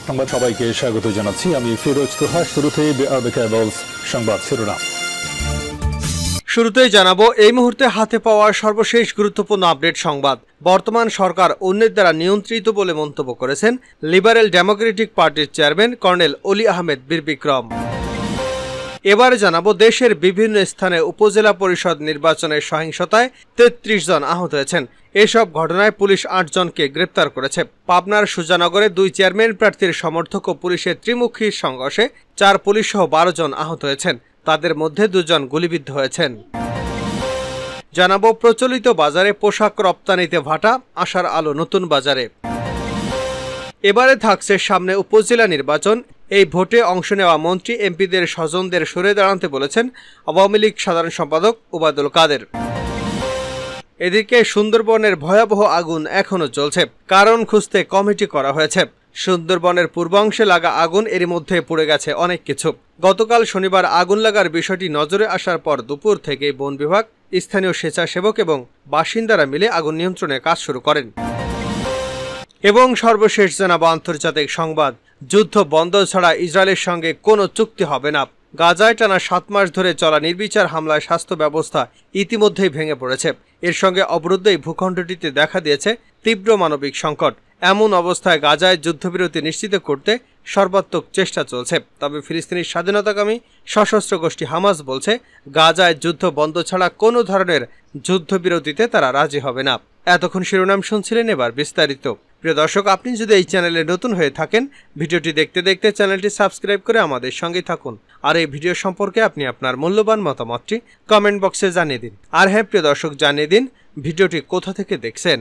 সংবাদ সবাইকে স্বাগত জানাচ্ছি। আমি ফিরোজ তোহা। শুরুতেই সংবাদ শিরোনাম। শুরুতেই জানাবো এই মুহূর্তে হাতে পাওয়া সর্বশেষ গুরুত্বপূর্ণ আপডেট সংবাদ। বর্তমান সরকার অন্যের দ্বারা নিয়ন্ত্রিত বলে মন্তব্য করেছেন লিবারেল ডেমোক্রেটিক পার্টির চেয়ারম্যান কর্নেল অলি আহমেদ বীর বিক্রম। এবারে জানাবো দেশের বিভিন্ন স্থানে উপজেলা পরিষদ নির্বাচনের সহিংসতায় ৩৩ জন আহত হয়েছেন। এসব ঘটনায় পুলিশ ৮ জনকে গ্রেপ্তার করেছে। পাবনার সুজানগরে ২ চেয়ারম্যান প্রার্থীর সমর্থক ও পুলিশের ত্রিমুখী সংঘর্ষে ৪ পুলিশ সহ ১২ জন আহত হয়েছেন। তাদের মধ্যে ২ জন গুলিবিদ্ধ হয়েছেন। জানাবো প্রচলিত বাজারে পোশাক রপ্তানিতে ভাটা, আশার আলো নতুন বাজারে। এবারে থাকছে সামনে উপজেলা নির্বাচন। এই ভোটে অংশ নেওয়া মন্ত্রী এমপিদের স্বজনদের সরে দাঁড়াতে বলেছেন আওয়ামী লীগ সাধারণ সম্পাদক ওবায়দুল কাদের। এদিকে সুন্দরবনের ভয়াবহ আগুন এখনো চলছে, কারণ খুঁজতে কমিটি করা হয়েছে। সুন্দরবনের পূর্বাংশে লাগা আগুন এর মধ্যে পুড়ে গেছে অনেক কিছু। গতকাল শনিবার আগুন লাগার বিষয়টি নজরে আসার পর দুপুর থেকে বন বিভাগ, স্থানীয় স্বেচ্ছাসেবক এবং বাসিন্দারা মিলে আগুন নিয়ন্ত্রণে কাজ শুরু করেন। এবং সর্বশেষ জানাবো আন্তর্জাতিক সংবাদ। যুদ্ধ বন্ধ ছাড়া ইসরায়েলের সঙ্গে কোনো চুক্তি হবে না। গাজায় টানা ৭ মাস ধরে চলা নির্বিচার হামলায় স্বাস্থ্য ব্যবস্থা ইতিমধ্যেই ভেঙে পড়েছে। এর সঙ্গে অবরুদ্ধ এই ভূখণ্ডটিতে দেখা দিয়েছে তীব্র মানবিক সংকট। এমন অবস্থায় গাজায় যুদ্ধবিরতি নিশ্চিত করতে সর্বাত্মক চেষ্টা চলছে। তবে ফিলিস্তিনি স্বাধীনতাকামী সশস্ত্র গোষ্ঠী হামাস বলছে গাজায় যুদ্ধ বন্ধ ছাড়া কোনো ধরনের যুদ্ধবিরতিতে তারা রাজি হবে না। এতক্ষণ শিরোনাম শুনছিলেন, এবার বিস্তারিত। প্রিয় দর্শক, আপনি যদি এই চ্যানেলে নতুন হয়ে থাকেন, ভিডিওটি দেখতে দেখতে চ্যানেলটি সাবস্ক্রাইব করে আমাদের সঙ্গেই থাকুন। আর এই ভিডিও সম্পর্কে আপনি আপনার মূল্যবান মতামতটি কমেন্ট বক্সে জানিয়ে দিন। আর হ্যাঁ প্রিয় দর্শক, জানিয়ে দিন ভিডিওটি কোথা থেকে দেখছেন।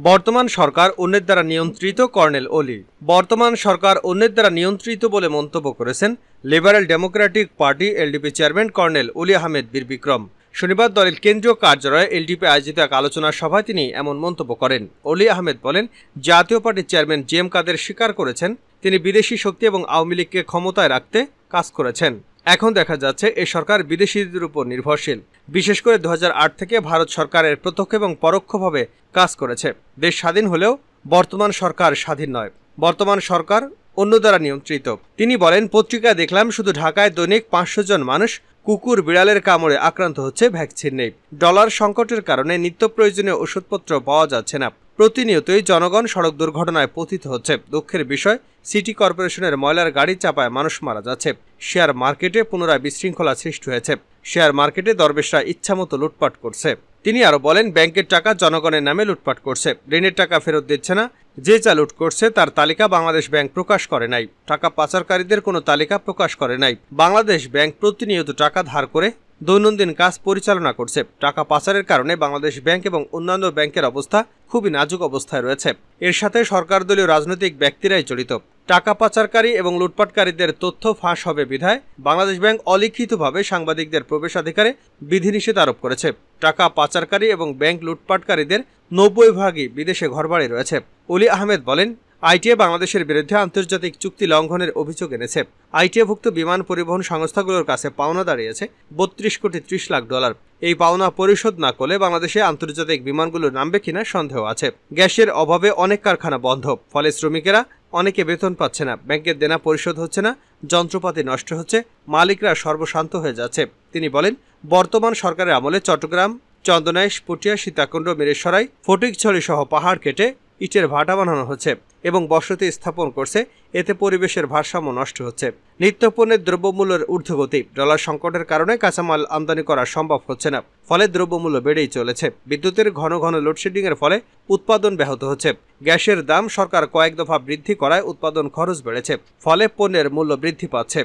বর্তমান সরকার অন্যের দ্বারা নিয়ন্ত্রিত, কর্নেল অলি। বর্তমান সরকার অন্যের দ্বারা নিয়ন্ত্রিত বলে মন্তব্য করেছেন liberal Democratic party LDP chairman colonel অলি আহমেদ বীর বিক্রম। শনিবার দলের কেন্দ্রীয় কার্যালয়ে এলডিপি আয়োজিত এক আলোচনা সভায় তিনি এমন মন্তব্য করেন। অলি আহমেদ বলেন, জাতীয় পার্টির চেয়ারম্যান জিএম কাদের স্বীকার করেছেন তিনি বিদেশি শক্তি এবং আওয়ামী লীগকে ক্ষমতায় রাখতে কাজ করেছেন। এখন দেখা যাচ্ছে এ সরকার বিদেশিদের উপর নির্ভরশীল। বিশেষ করে ২০০৮ থেকে ভারত সরকারের প্রত্যক্ষ এবং পরোক্ষভাবে কাজ করেছে। দেশ স্বাধীন হলেও বর্তমান সরকার স্বাধীন নয়, বর্তমান সরকার অন্য দ্বারা নিয়ন্ত্রিত। তিনি বলেন, পত্রিকায় দেখলাম শুধু ঢাকায় দৈনিক ৫০০ জন মানুষ কুকুর বিড়ালের কামড়ে আক্রান্ত হচ্ছে, ভ্যাকসিন নেই। ডলার সংকটের কারণে নিত্য প্রয়োজনীয় ওষুধপত্র পাওয়া যাচ্ছে না। প্রতিনিয়তই জনগণ সড়ক দুর্ঘটনায় পতিত হচ্ছে। দুঃখের বিষয়, সিটি কর্পোরেশনের ময়লার গাড়ি চাপায় মানুষ মারা যাচ্ছে। শেয়ার মার্কেটে পুনরায় বিশৃঙ্খলা সৃষ্টি হয়েছে। শেয়ার মার্কেটে দরবেশরা ইচ্ছামতো লুটপাট করছে। তিনি আরো বলেন, ব্যাংকের টাকা জনগণের নামে লুটপাট করছে, ঋণের টাকা ফেরত দিচ্ছে না। যে যা লুট করছে তার তালিকা বাংলাদেশ ব্যাংক প্রকাশ করে নাই। টাকা পাচারকারীদের কোনো তালিকা প্রকাশ করে নাই। বাংলাদেশ ব্যাংক প্রতিনিয়ত টাকা ধার করে দৈনন্দিন কাজ পরিচালনা করছে। টাকা পাচারের কারণে বাংলাদেশ ব্যাংক এবং অন্যান্য ব্যাংকের অবস্থা খুবই নাজুক অবস্থায় রয়েছে। এর সাথে সরকার দলীয় রাজনৈতিক ব্যক্তিরাই জড়িত। টাকা পাচারকারী এবং লুটপাটকারীদের তথ্য ফাঁস হবে বিধায় বাংলাদেশ ব্যাংক অলিখিতভাবে সাংবাদিকদের প্রবেশাধিকারে বিধিনিষেধ আরোপ করেছে। টাকা পাচারকারী এবং ব্যাংক লুটপাটকারীদের ৯০% বিদেশে ঘরবাড়ি রয়েছে। অলি আহমেদ বলেন, আইটিএ বাংলাদেশের বিরুদ্ধে আন্তর্জাতিক চুক্তি লঙ্ঘনের অভিযোগ এনেছে। আইটিএভুক্ত বিমান পরিবহন সংস্থাগুলোর কাছে পাওনা দাঁড়িয়েছে ৩২ কোটি ৩০ লাখ ডলার। এই পাওনা পরিশোধ না করলে বাংলাদেশে আন্তর্জাতিক বিমানগুলো নামবে কিনা সন্দেহ আছে। গ্যাসের অভাবে অনেক কারখানা বন্ধ, ফলে শ্রমিকেরা অনেকে বেতন পাচ্ছে না, ব্যাংকের দেনা পরিশোধ হচ্ছে না, যন্ত্রপাতি নষ্ট হচ্ছে, মালিকরা সর্বশান্ত হয়ে যাচ্ছে। তিনি বলেন, বর্তমান সরকারের আমলে চট্টগ্রাম, চন্দনাইশ, পুটিয়া, সীতাকুণ্ড, মিরেশরাই, ফটিকছড়ি সহ পাহাড় কেটে ইটের ভাটা বানানো হচ্ছে এবং বসতি স্থাপন করছে। এতে পরিবেশের ভারসাম্য নষ্ট হচ্ছে। নিত্যপণ্যের দ্রব্যমূল্যের ঊর্ধ্বগতি, ডলার সংকটের কারণে কাঁচামাল আমদানি করা সম্ভব হচ্ছে না, ফলে দ্রব্যমূল্য বেড়েই চলেছে। বিদ্যুতের ঘন ঘন লোডশেডিং এর ফলে উৎপাদন ব্যাহত হচ্ছে। গ্যাসের দাম সরকার কয়েক দফা বৃদ্ধি করায় উৎপাদন খরচ বেড়েছে, ফলে পণ্যের মূল্য বৃদ্ধি পাচ্ছে।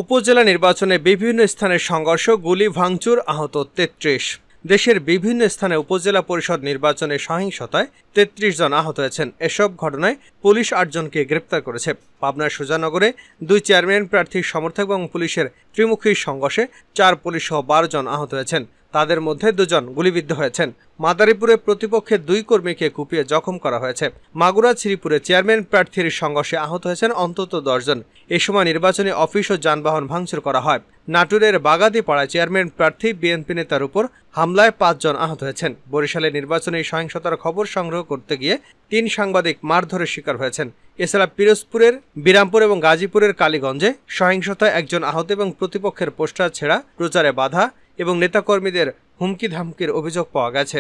উপজেলা নির্বাচনে বিভিন্ন স্থানে সংঘর্ষ, গুলি, ভাঙচুর, আহত ৩৩। দেশের বিভিন্ন স্থানে উপজেলা পরিষদ নির্বাচনে সহিংসতায় ৩৩ জন আহত হয়েছেন। এসব ঘটনায় পুলিশ ৮ জনকে গ্রেপ্তার করেছে। পাবনার সুজানগরে ২ চেয়ারম্যান প্রার্থীর সমর্থক এবং পুলিশের ত্রিমুখী সংঘর্ষে ৪ পুলিশ সহ ১২ জন আহত হয়েছেন। তাদের মধ্যে 2 জন গুলিবিদ্ধ হয়েছেন। মাদারীপুরে প্রতিপক্ষের 2 কর্মীকে কুপিয়ে জখম করা হয়েছে। মাগুরা শ্রীপুরে চেয়ারম্যান প্রার্থীর সংঘর্ষে আহত হয়েছেন অন্তত 10 জন। এ সময় নির্বাচনী অফিস ও যানবাহন ভাঙচুর করা হয়। নাটোরের বাগাতিপাড়ায় চেয়ারম্যান প্রার্থী বিএনপি নেতার উপর হামলায় 5 জন আহত হয়েছেন। বরিশালে নির্বাচনী সহিংসতার খবর সংগ্রহ করতে গিয়ে 3 সাংবাদিক মারধরের শিকার হয়েছেন। এছাড়া পিরোজপুরের বিরামপুর এবং গাজীপুরের কালীগঞ্জে সহিংসতায় 1 জন আহত এবং প্রতিপক্ষের পোস্টার ছেঁড়া, প্রচারে বাধা এবং নেতাকর্মীদের হুমকি ধামকির অভিযোগ পাওয়া গেছে।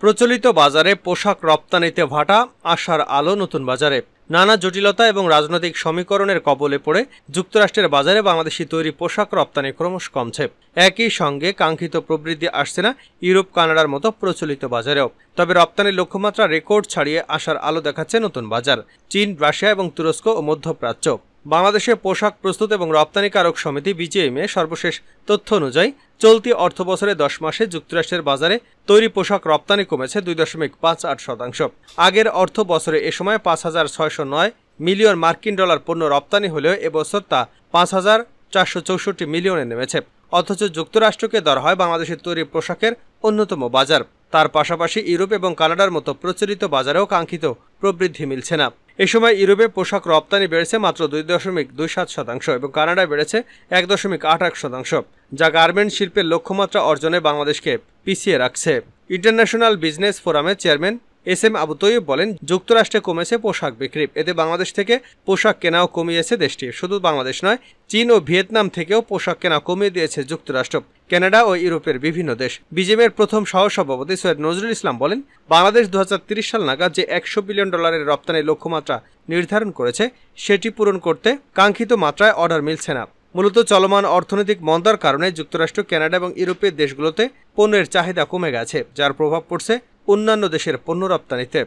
প্রচলিত বাজারে পোশাক রপ্তানিতে ভাটা, আশার আলো নতুন বাজারে। নানা জটিলতা এবং রাজনৈতিক সমীকরণের কবলে পড়ে যুক্তরাষ্ট্রের বাজারে বাংলাদেশি তৈরি পোশাক রপ্তানি ক্রমশ কমছে। একই সঙ্গে কাঙ্ক্ষিত প্রবৃদ্ধি আসছে না ইউরোপ, কানাডার মতো প্রচলিত বাজারেও। তবে রপ্তানির লক্ষ্যমাত্রা রেকর্ড ছাড়িয়ে আসার আলো দেখাচ্ছে নতুন বাজার, চীন, রাশিয়া এবং তুরস্ক ও মধ্যপ্রাচ্য। বাংলাদেশে পোশাক প্রস্তুত এবং রপ্তানিকারক সমিতি বিজিএমএ সর্বশেষ তথ্য অনুযায়ী চলতি অর্থবছরে 10 মাসে যুক্তরাষ্ট্রের বাজারে তৈরি পোশাক রপ্তানি কমেছে 2.58%। আগের অর্থ বছরে এ সময় 5,609 মিলিয়ন মার্কিন ডলার পণ্য রপ্তানি হলেও এবছর তা 5,464 মিলিয়নে নেমেছে। অথচ যুক্তরাষ্ট্রকে ধরা হয় বাংলাদেশের তৈরি পোশাকের অন্যতম বাজার। তার পাশাপাশি ইউরোপ এবং কানাডার মতো প্রচলিত বাজারেও কাঙ্ক্ষিত প্রবৃদ্ধি মিলছে না। এ সময় ইউরোপে পোশাক রপ্তানি বেড়েছে মাত্র 2.27% এবং কানাডায় বেড়েছে 1.88%, যা গার্মেন্টস শিল্পের লক্ষ্যমাত্রা অর্জনে বাংলাদেশকে পিছিয়ে রাখছে। ইন্টারন্যাশনাল বিজনেস ফোরামের চেয়ারম্যান এস.এম. আবু তৈয়ব বলেন, যুক্তরাষ্ট্রে কমেছে পোশাক বিক্রি, এতে বাংলাদেশ থেকে পোশাক কেনাও কমিয়েছে দেশটি। শুধু বাংলাদেশ নয়, চীন ও ভিয়েতনাম থেকেও পোশাক কেনা কমিয়ে দিয়েছে যুক্তরাষ্ট্র, কানাডা ও ইউরোপের বিভিন্ন দেশ। বিজেপির প্রথম সহসভাপতি সৈয়দ নজরুল ইসলাম বলেন, বাংলাদেশ 2030 সাল নাগাদ যে $100 বিলিয়ন লক্ষ্যমাত্রা লক্ষ্যমাত্রা নির্ধারণ করেছে, সেটি পূরণ করতে কাঙ্ক্ষিত মাত্রায় অর্ডার মিলছে না। মূলত চলমান অর্থনৈতিক মন্দার কারণে যুক্তরাষ্ট্র, কানাডা এবং ইউরোপের দেশগুলোতে পণ্যের চাহিদা কমে গেছে, যার প্রভাব পড়ছে অন্যান্য দেশের পণ্য রপ্তানিতে।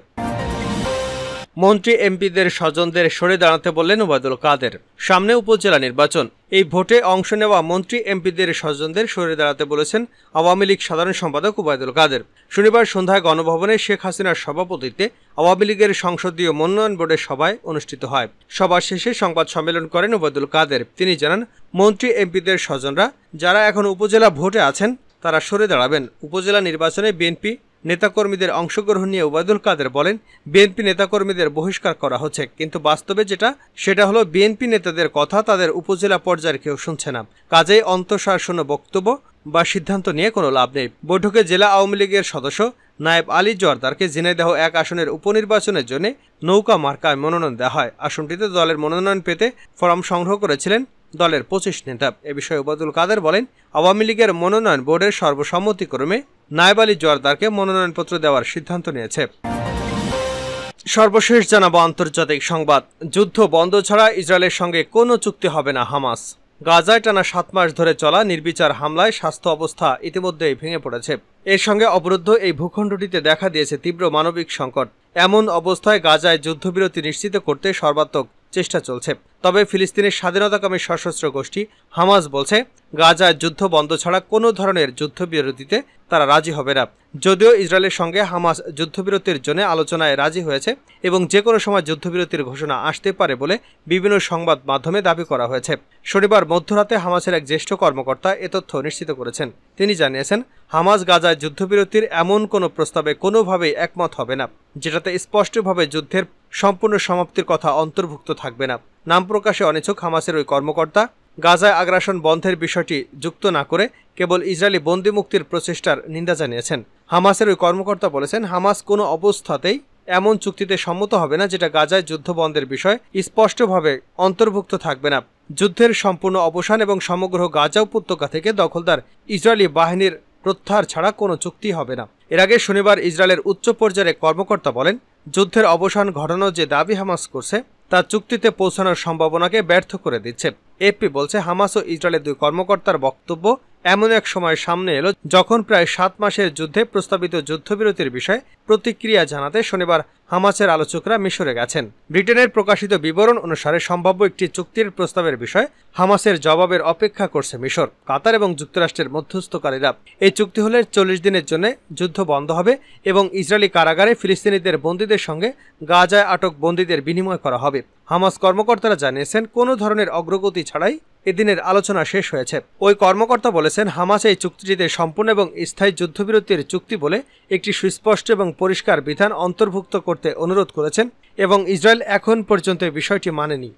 মন্ত্রী এমপিদের স্বজনদের সরে দাঁড়াতে বললেন ওবায়দুল কাদের। সামনে উপজেলা নির্বাচন, এই ভোটে অংশ নেওয়া মন্ত্রী এমপিদের স্বজনদের সরে দাঁড়াতে বলেছেন আওয়ামী লীগ সাধারণ সম্পাদক ওবায়দুল কাদের। শনিবার সন্ধ্যায় গণভবনে শেখ হাসিনার সভাপতিত্বে আওয়ামী লীগের সংসদীয় মনোনয়ন বোর্ডের সভায় অনুষ্ঠিত হয়। সভা শেষে সংবাদ সম্মেলন করেন ওবায়দুল কাদের। তিনি জানান, মন্ত্রী এমপিদের স্বজনরা যারা এখন উপজেলা ভোটে আছেন তারা সরে দাঁড়াবেন। উপজেলা নির্বাচনে বিএনপি নেতাকর্মীদের অংশগ্রহণ নিয়ে ওবায়দুল কাদের বলেন, বিএনপি নেতাকর্মীদের বহিষ্কার করা হচ্ছে, কিন্তু বাস্তবে সেটা হলো বিএনপি নেতাদের কথা তাদের উপজেলা পর্যায়ের কেউ শুনছে না। কাজেই অন্তঃশাসন বক্তব্য বা সিদ্ধান্ত নিয়ে কোনো লাভ নেই। বৈঠকে জেলা আওয়ামী লীগের সদস্য নায়েব আলী জোয়ারদারকে ঝিনাইদহ 1 আসনের উপনির্বাচনের জন্য নৌকা মার্কায় মনোনয়ন দেওয়া হয়। আসনটিতে দলের মনোনয়ন পেতে ফরম সংগ্রহ করেছিলেন দলের 25 নেতা। এ বিষয়ে ওবায়দুল কাদের বলেন, আওয়ামী লীগের মনোনয়ন বোর্ডের সর্বসম্মতিক্রমে নায়েব আলী জোয়ারদারকে মনোনয়নপত্র দেওয়ার সিদ্ধান্ত নিয়েছে। সর্বশেষ জানাবো আন্তর্জাতিক সংবাদ। যুদ্ধ বন্ধ ছাড়া ইসরায়েলের সঙ্গে কোনো চুক্তি হবে না হামাস। গাজায় টানা 7 মাস ধরে চলা নির্বিচার হামলায় স্বাস্থ্য অবস্থা ইতিমধ্যেই ভেঙে পড়েছে। এর সঙ্গে অবরুদ্ধ এই ভূখণ্ডটিতে দেখা দিয়েছে তীব্র মানবিক সংকট। এমন অবস্থায় গাজায় যুদ্ধবিরতি নিশ্চিত করতে সর্বাত্মক চেষ্টা চলছে। তবে ফিলিস্তিনের স্বাধীনতাকামী সশস্ত্র গোষ্ঠী হামাস বলছে, গাজায় যুদ্ধ বন্ধ ছাড়া কোনো ধরনের যুদ্ধবিরতিতে তারা রাজি হবে না। যদিও ইসরায়েলের সঙ্গে হামাস যুদ্ধবিরতির জন্য আলোচনায় রাজি হয়েছে এবং যে কোনো সময় যুদ্ধবিরতির ঘোষণা আসতে পারে বলে বিভিন্ন সংবাদ মাধ্যমে দাবি করা হয়েছে। শনিবার মধ্যরাতে হামাসের এক জ্যেষ্ঠ কর্মকর্তা এ তথ্য নিশ্চিত করেছেন। তিনি জানিয়েছেন, হামাস গাজায় যুদ্ধবিরতির এমন কোনো প্রস্তাবে কোনোভাবেই একমত হবে না যেটাতে স্পষ্টভাবে যুদ্ধের সম্পূর্ণ সমাপ্তির কথা অন্তর্ভুক্ত থাকবে না। নাম প্রকাশে অনিচ্ছুক হামাসের ওই কর্মকর্তা গাজায় আগ্রাসন বন্ধের বিষয়টি যুক্ত না করে কেবল ইসরায়েলি বন্দী মুক্তির প্রচেষ্টার নিন্দা জানিয়েছেন। হামাসের ওই কর্মকর্তা বলেছেন, হামাস কোনো অবস্থাতেই এমন চুক্তিতে সম্মত হবে না যেটা গাজায় যুদ্ধ বন্ধের বিষয় স্পষ্টভাবে অন্তর্ভুক্ত থাকবে না। যুদ্ধের সম্পূর্ণ অবসান এবং সমগ্র গাজা উপত্যকা থেকে দখলদার ইসরায়েলি বাহিনীর প্রত্যাহার ছাড়া কোনো চুক্তি হবে না। এর আগে শনিবার ইসরায়েলের উচ্চ পর্যায়ের কর্মকর্তা বলেন, যুদ্ধের অবসান ঘটানোর যে দাবি হামাস করছে তা চুক্তিতে পৌঁছানোর সম্ভাবনাকে ব্যর্থ করে দিচ্ছে। এপি বলছে, হামাস ও ইসরায়েলের 2 কর্মকর্তার বক্তব্য এমন এক সময় সামনে এলো যখন প্রায় 7 মাসের যুদ্ধে প্রস্তাবিত যুদ্ধবিরতির বিষয়ে প্রতিক্রিয়া জানাতে শনিবার হামাসের আলোচকরা মিশরে গেছেন। ব্রিটেনের প্রকাশিত বিবরণ অনুসারে সম্ভাব্য একটি চুক্তির প্রস্তাবের বিষয়ে হামাসের জবাবের অপেক্ষা করছে মিশর, কাতার এবং যুক্তরাষ্ট্রের মধ্যস্থকারীরা। এই চুক্তি হলে 40 দিনের জন্য যুদ্ধ বন্ধ হবে এবং ইসরায়েলি কারাগারে ফিলিস্তিনিদের বন্দীদের সঙ্গে গাজায় আটক বন্দীদের বিনিময় করা হবে। হামাস কর্মকর্তারা জানিয়েছেন কোনো ধরনের অগ্রগতি ছাড়াই এদিনের আলোচনা শেষ হয়েছে। ওই কর্মকর্তা বলেছেন, হামাস এই চুক্তিটিতে সম্পূর্ণ এবং স্থায়ী যুদ্ধবিরতির চুক্তি বলে একটি সুস্পষ্ট এবং পরিষ্কার বিধান অন্তর্ভুক্ত করতে অনুরোধ করেছেন এবং ইসরায়েল এখন পর্যন্ত বিষয়টি মানেনি।